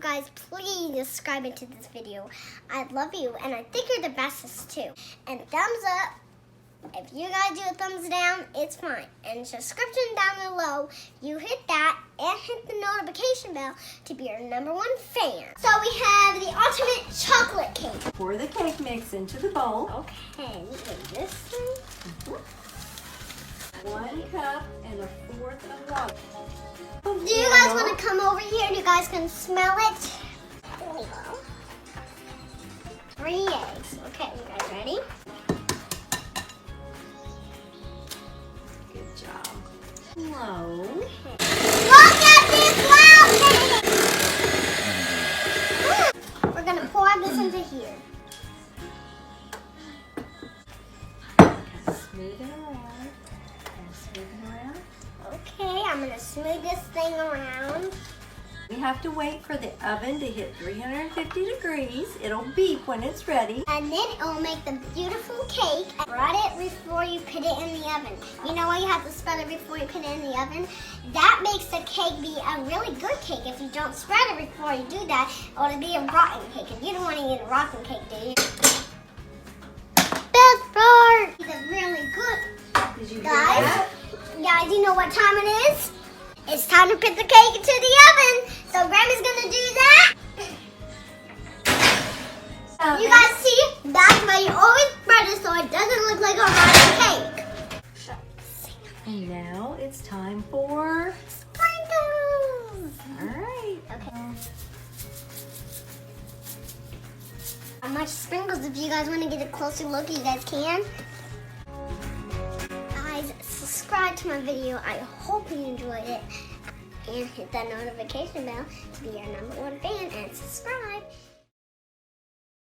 guys please subscribe into this video. I love you, and I think you're the bestest too. And thumbs up. If you guys do a thumbs down, it's fine. And subscription down below, you hit that and hit the notification bell to be our #1 fan. So we have the ultimate chocolate cake. Pour the cake mix into the bowl. Okay, with this thing. 1 cup and 1/4 of water. Do you guys want to come over here? You guys can smell it. There we go. 3 eggs. Okay, you guys ready? Good job. Low. Look at this wow cake! We're going to pour this into here. Smooth it around. Smooth it around. Okay, I'm going to smooth this thing around. We have to wait for the oven to hit 350 degrees. It'll beep when it's ready. And then it will make the beautiful cake. Spread it before you put it in the oven. You know why you have to spread it before you put it in the oven? That makes the cake be a really good cake. If you don't spread it before you do that, it'll be a rotten cake. And you don't want to eat a rotten cake, do you? Best part! It's really good. Did you hear Guys, that? guys, you know what time it is? It's time to put the cake into the oven. So Grammy's gonna do that. You guys see? That's why you always spread it so it doesn't look like a rotten cake. And now it's time for Sprinkles. all right. Okay. How much sprinkles? If you guys want to get a closer look, you guys can. Guys, subscribe to my video. I hope you enjoyed it. And hit that notification bell to be our #1 fan. And